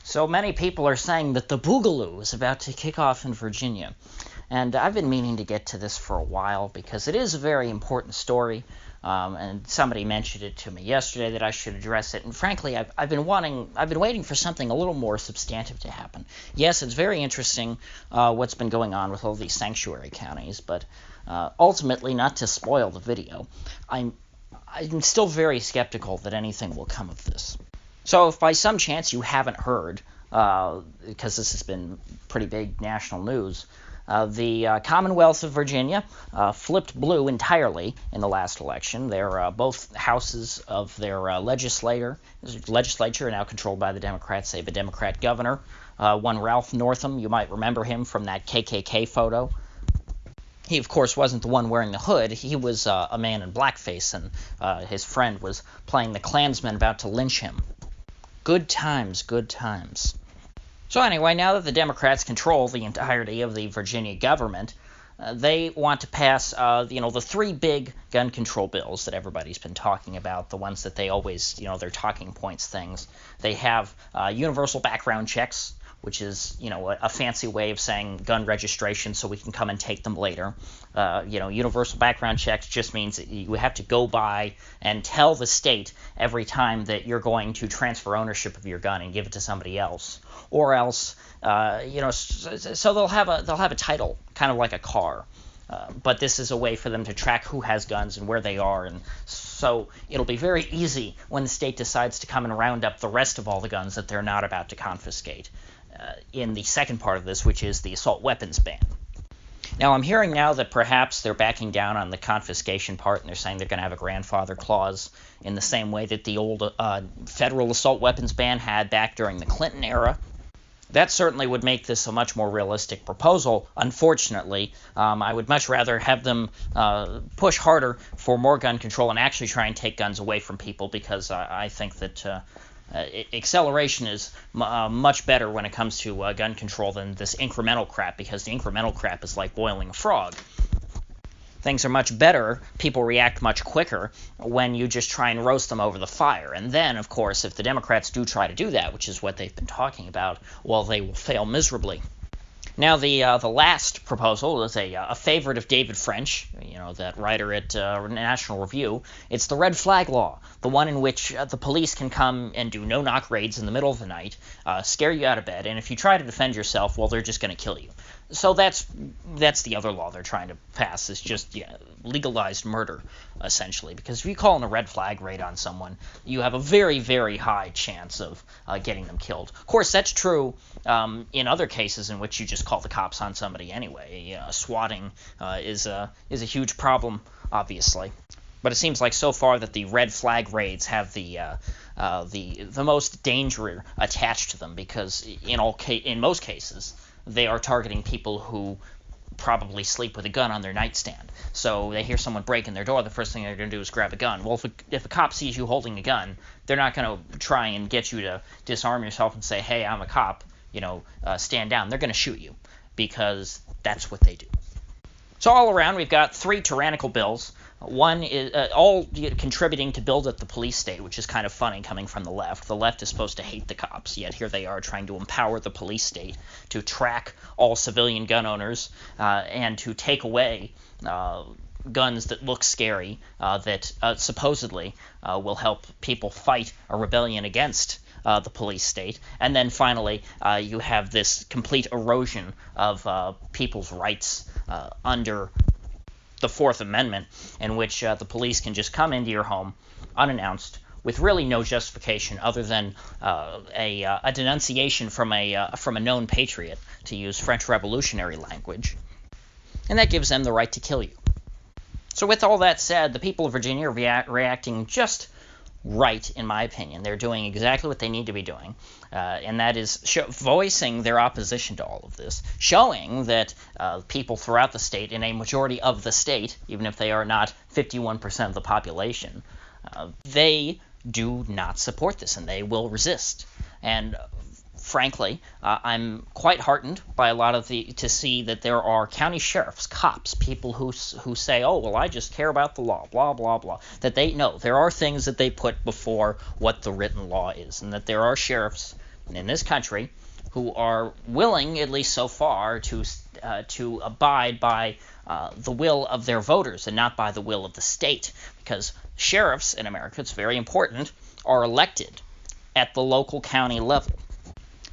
So many people are saying that the Boogaloo is about to kick off in Virginia. And I've been meaning to get to this for a while because it is a very important story. And somebody mentioned it to me yesterday that I should address it. And frankly, I've been waiting for something a little more substantive to happen. Yes, it's very interesting what's been going on with all these sanctuary counties, but ultimately, not to spoil the video, I'm still very skeptical that anything will come of this. So if by some chance you haven't heard, because this has been pretty big national news, the Commonwealth of Virginia flipped blue entirely in the last election. Both houses of their legislature are now controlled by the Democrats. They have a Democrat governor, one Ralph Northam. You might remember him from that KKK photo. He, of course, wasn't the one wearing the hood. He was a man in blackface, and his friend was playing the Klansman about to lynch him. Good times, good times. So anyway, now that the Democrats control the entirety of the Virginia government, they want to pass, the three big gun control bills that everybody's been talking about, the ones that they always, their talking points things. They have universal background checks, which is, a fancy way of saying gun registration so we can come and take them later. Universal background checks just means that you have to go by and tell the state every time that you're going to transfer ownership of your gun and give it to somebody else. Or else, so they'll have a title, kind of like a car. But this is a way for them to track who has guns and where they are, and so it'll be very easy when the state decides to come and round up the rest of all the guns that they're not about to confiscate in the second part of this, which is the assault weapons ban. Now, I'm hearing now that perhaps they're backing down on the confiscation part, and they're saying they're going to have a grandfather clause in the same way that the old federal assault weapons ban had back during the Clinton era. That certainly would make this a much more realistic proposal. Unfortunately, I would much rather have them push harder for more gun control and actually try and take guns away from people, because I think that acceleration is much better when it comes to gun control than this incremental crap, because the incremental crap is like boiling a frog. Things are much better, people react much quicker when you just try and roast them over the fire. And then, of course, if the Democrats do try to do that, which is what they've been talking about, well, they will fail miserably. Now, the last proposal is a favorite of David French, that writer at National Review. It's the red flag law, the one in which the police can come and do no-knock raids in the middle of the night, scare you out of bed, and if you try to defend yourself, well, they're just going to kill you. So that's the other law they're trying to pass, is just legalized murder, essentially. Because if you call in a red flag raid on someone, you have a very, very high chance of getting them killed. Of course, that's true in other cases in which you just call the cops on somebody anyway. Swatting is a huge problem, obviously. But it seems like so far that the red flag raids have the most danger attached to them, because in most cases they are targeting people who probably sleep with a gun on their nightstand. So they hear someone breaking their door, the first thing they're going to do is grab a gun. Well, if a cop sees you holding a gun, they're not going to try and get you to disarm yourself and say, hey, I'm a cop, stand down. They're going to shoot you, because that's what they do. So all around, we've got three tyrannical bills. One is all contributing to build up the police state, which is kind of funny coming from the left. The left is supposed to hate the cops, yet here they are trying to empower the police state to track all civilian gun owners and to take away guns that look scary, that supposedly will help people fight a rebellion against the police state. And then finally, you have this complete erosion of people's rights under the Fourth Amendment, in which the police can just come into your home unannounced with really no justification other than a denunciation from a known patriot, to use French Revolutionary language, and that gives them the right to kill you. So with all that said, the people of Virginia are reacting just right, in my opinion. They're doing exactly what they need to be doing, and that is voicing their opposition to all of this, showing that people throughout the state, in a majority of the state, even if they are not 51% of the population, they do not support this, and they will resist. And frankly, I'm quite heartened by a lot of to see that there are county sheriffs, cops, people who say, oh, well, I just care about the law, blah, blah, blah, that they know there are things that they put before what the written law is, and that there are sheriffs in this country who are willing, at least so far, to abide by the will of their voters and not by the will of the state, because sheriffs in America, it's very important, are elected at the local county level.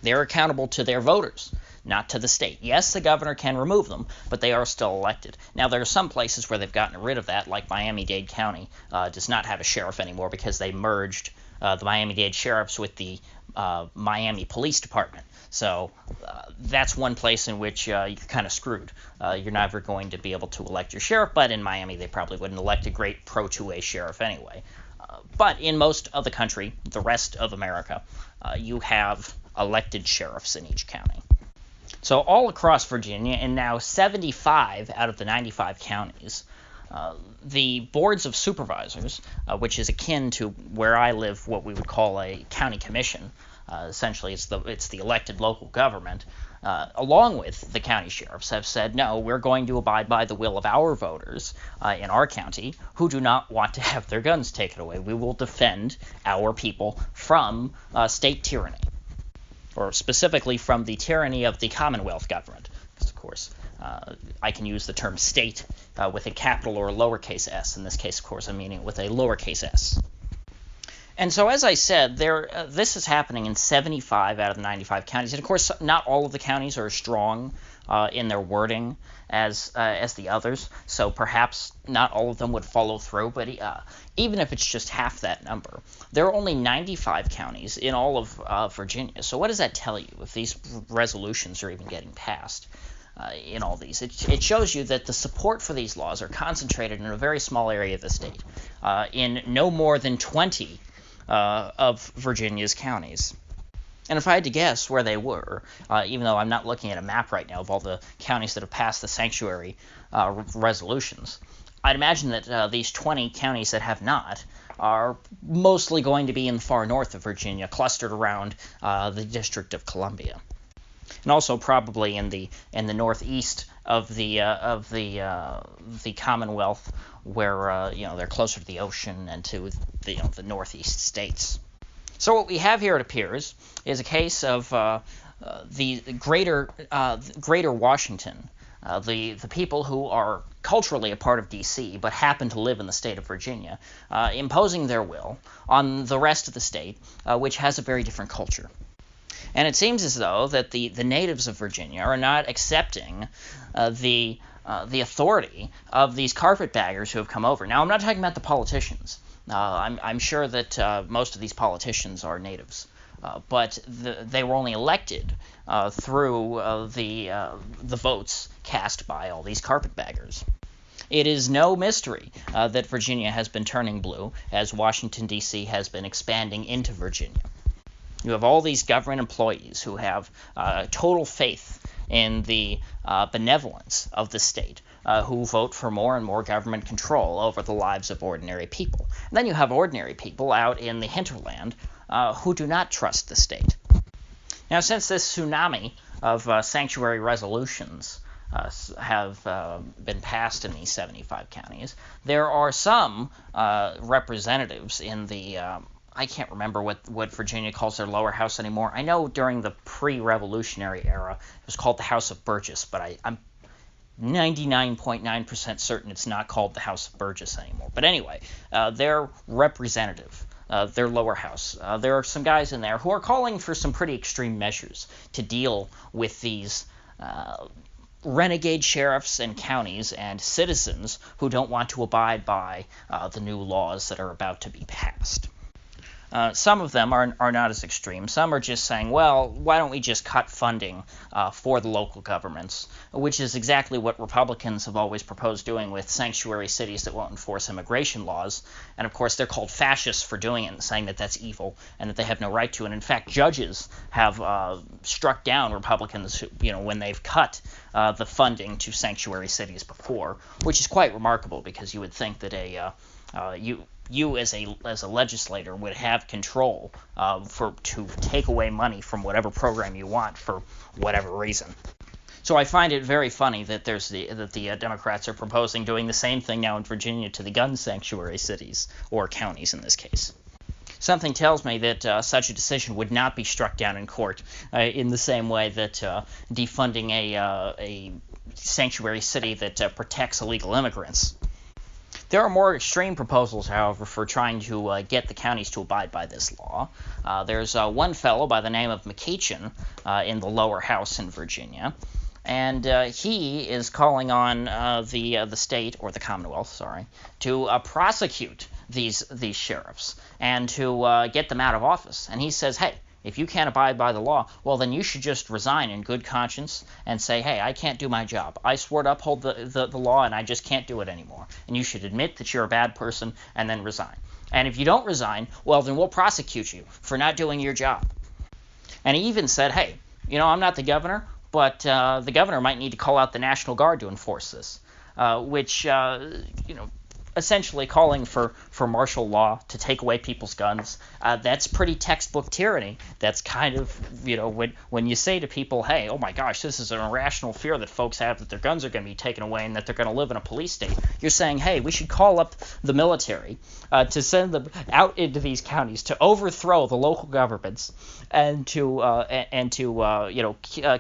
They're accountable to their voters, not to the state. Yes, the governor can remove them, but they are still elected. Now, there are some places where they've gotten rid of that, like Miami-Dade County does not have a sheriff anymore because they merged the Miami-Dade sheriffs with the Miami Police Department. So that's one place in which you're kind of screwed. You're never going to be able to elect your sheriff, but in Miami they probably wouldn't elect a great pro-2A sheriff anyway. But in most of the country, the rest of America, you have elected sheriffs in each county. So all across Virginia, and now 75 out of the 95 counties, the boards of supervisors, which is akin to where I live, what we would call a county commission, essentially it's the elected local government, along with the county sheriffs, have said, no, we're going to abide by the will of our voters in our county who do not want to have their guns taken away. We will defend our people from state tyranny, or specifically from the tyranny of the Commonwealth government. Because, of course, I can use the term state with a capital or a lowercase s. In this case, of course, I'm meaning it with a lowercase s. And so, as I said, this is happening in 75 out of the 95 counties. And, of course, not all of the counties are as strong in their wording as the others. So perhaps not all of them would follow through. But even if it's just half that number, there are only 95 counties in all of Virginia. So what does that tell you if these resolutions are even getting passed? In all these, it shows you that the support for these laws are concentrated in a very small area of the state, in no more than 20 of Virginia's counties. And if I had to guess where they were, even though I'm not looking at a map right now of all the counties that have passed the sanctuary resolutions, I'd imagine that these 20 counties that have not are mostly going to be in the far north of Virginia, clustered around the District of Columbia. And also probably in the northeast of the Commonwealth, where they're closer to the ocean and to the northeast states. So what we have here, it appears, is a case of the greater Washington, the people who are culturally a part of D.C. but happen to live in the state of Virginia, imposing their will on the rest of the state, which has a very different culture. And it seems as though that the natives of Virginia are not accepting the authority of these carpetbaggers who have come over. Now, I'm not talking about the politicians. I'm sure that most of these politicians are natives, but they were only elected through the votes cast by all these carpetbaggers. It is no mystery that Virginia has been turning blue as Washington, D.C. has been expanding into Virginia. You have all these government employees who have total faith in the benevolence of the state, who vote for more and more government control over the lives of ordinary people. And then you have ordinary people out in the hinterland who do not trust the state. Now, since this tsunami of sanctuary resolutions have been passed in these 75 counties, there are some representatives in the I can't remember what Virginia calls their lower house anymore. I know during the pre-revolutionary era it was called the House of Burgess, but I'm 99.9% certain it's not called the House of Burgess anymore. But anyway, their representative, their lower house, there are some guys in there who are calling for some pretty extreme measures to deal with these renegade sheriffs and counties and citizens who don't want to abide by the new laws that are about to be passed. Some of them are not as extreme. Some are just saying, well, why don't we just cut funding for the local governments, which is exactly what Republicans have always proposed doing with sanctuary cities that won't enforce immigration laws. And, of course, they're called fascists for doing it and saying that that's evil and that they have no right to. And, in fact, judges have struck down Republicans when they've cut the funding to sanctuary cities before, which is quite remarkable because you would think that you as a legislator would have control to take away money from whatever program you want for whatever reason. So I find it very funny that the Democrats are proposing doing the same thing now in Virginia to the gun sanctuary cities, or counties in this case. Something tells me that such a decision would not be struck down in court in the same way that defunding a sanctuary city that protects illegal immigrants. There are more extreme proposals, however, for trying to get the counties to abide by this law. There's one fellow by the name of McEachin in the lower house in Virginia, and he is calling on the state, or the Commonwealth, sorry, to prosecute these sheriffs and to get them out of office. And he says, hey, if you can't abide by the law, well, then you should just resign in good conscience and say, hey, I can't do my job. I swore to uphold the law, and I just can't do it anymore. And you should admit that you're a bad person and then resign. And if you don't resign, well, then we'll prosecute you for not doing your job. And he even said, hey, I'm not the governor, but the governor might need to call out the National Guard to enforce this, which, essentially calling for martial law to take away people's guns. That's pretty textbook tyranny. That's kind of, when you say to people, hey, oh my gosh, this is an irrational fear that folks have that their guns are going to be taken away and that they're going to live in a police state. You're saying, hey, we should call up the military to send them out into these counties to overthrow the local governments and to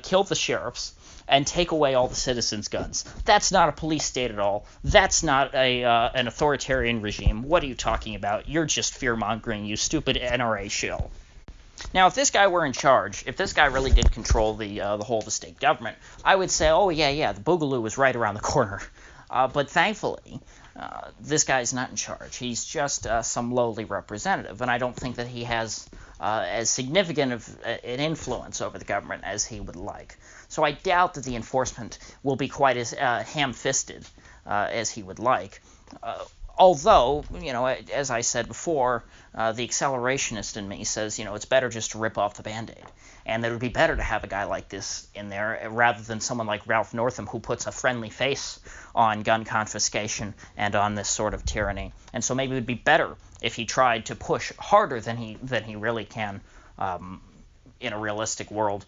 kill the sheriffs and take away all the citizens' guns. That's not a police state at all. That's not an authoritarian regime. What are you talking about? You're just fear-mongering, you stupid NRA shill. Now, if this guy were in charge, if this guy really did control the whole of the state government, I would say, oh, yeah, the Boogaloo is right around the corner. But thankfully, this guy's not in charge. He's just some lowly representative, and I don't think that he has as significant of an influence over the government as he would like. So I doubt that the enforcement will be quite as ham-fisted as he would like. Although, as I said before, the accelerationist in me says, it's better just to rip off the Band-Aid. And that it would be better to have a guy like this in there rather than someone like Ralph Northam who puts a friendly face on gun confiscation and on this sort of tyranny. And so maybe it would be better if he tried to push harder than he really can in a realistic world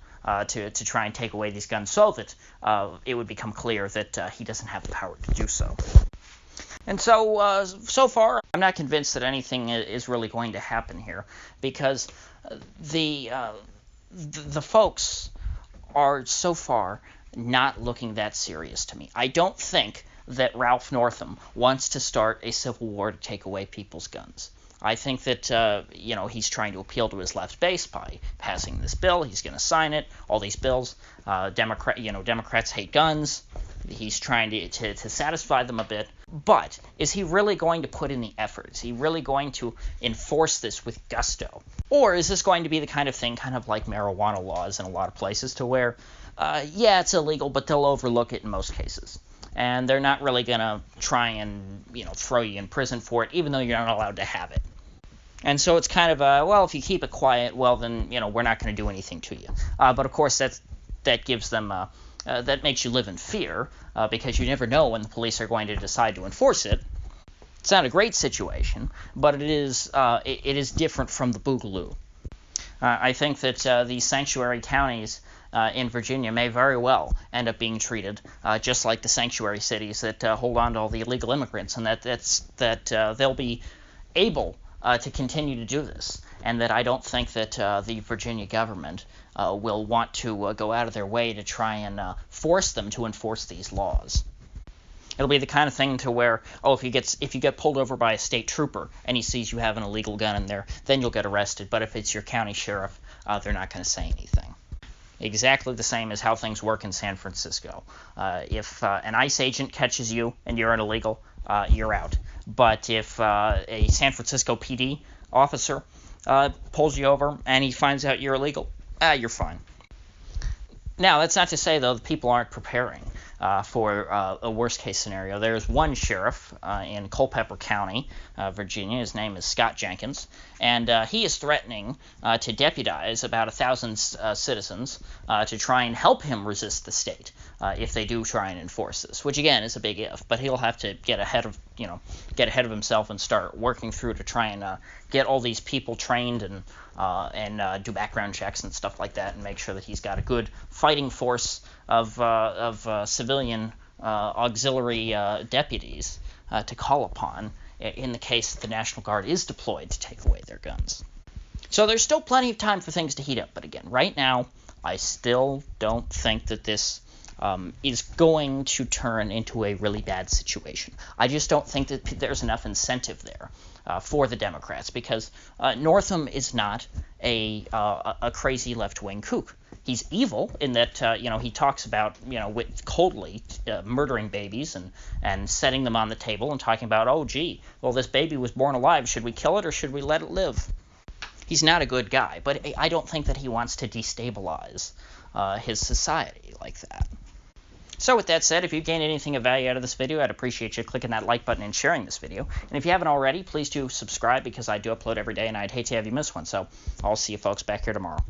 to try and take away these guns so that it would become clear that he doesn't have the power to do so. And so, so far, I'm not convinced that anything is really going to happen here because the folks are so far not looking that serious to me. I don't think that Ralph Northam wants to start a civil war to take away people's guns. I think that, he's trying to appeal to his left base by passing this bill. He's going to sign it, all these bills. Democrats hate guns. He's trying to satisfy them a bit. But is he really going to put in the effort? Is he really going to enforce this with gusto? Or is this going to be the kind of thing, kind of like marijuana laws in a lot of places, to where, it's illegal, but they'll overlook it in most cases. And they're not really going to try and, throw you in prison for it, even though you're not allowed to have it. And so it's kind of, if you keep it quiet, well, then, we're not going to do anything to you. But, of course, that gives them, that makes you live in fear, because you never know when the police are going to decide to enforce it. It's not a great situation, but it is different from the Boogaloo. I think that these sanctuary counties in Virginia may very well end up being treated just like the sanctuary cities that hold on to all the illegal immigrants, and that they'll be able to continue to do this, and that I don't think that the Virginia government will want to go out of their way to try and force them to enforce these laws. It'll be the kind of thing to where, if you get pulled over by a state trooper and he sees you have an illegal gun in there, then you'll get arrested. But if it's your county sheriff, they're not going to say anything. Exactly the same as how things work in San Francisco. If an ICE agent catches you and you're an illegal, you're out. But if a San Francisco PD officer pulls you over and he finds out you're illegal, you're fine. Now, that's not to say, though, that people aren't preparing for a worst-case scenario. There's one sheriff in Culpeper County, Virginia. His name is Scott Jenkins, and he is threatening to deputize about 1,000 citizens to try and help him resist the state if they do try and enforce this, which, again, is a big if, but he'll have to get ahead of himself and start working through to try and get all these people trained and do background checks and stuff like that, and make sure that he's got a good fighting force of civilian auxiliary deputies to call upon in the case that the National Guard is deployed to take away their guns. So there's still plenty of time for things to heat up, but again, right now, I still don't think that this is going to turn into a really bad situation. I just don't think that there's enough incentive there for the Democrats, because Northam is not a crazy left-wing kook. He's evil in that he talks about coldly murdering babies and setting them on the table and talking about, oh gee, well, this baby was born alive, should we kill it or should we let it live? He's not a good guy, but I don't think that he wants to destabilize his society like that. So with that said, if you gained anything of value out of this video, I'd appreciate you clicking that like button and sharing this video. And if you haven't already, please do subscribe, because I do upload every day and I'd hate to have you miss one. So I'll see you folks back here tomorrow.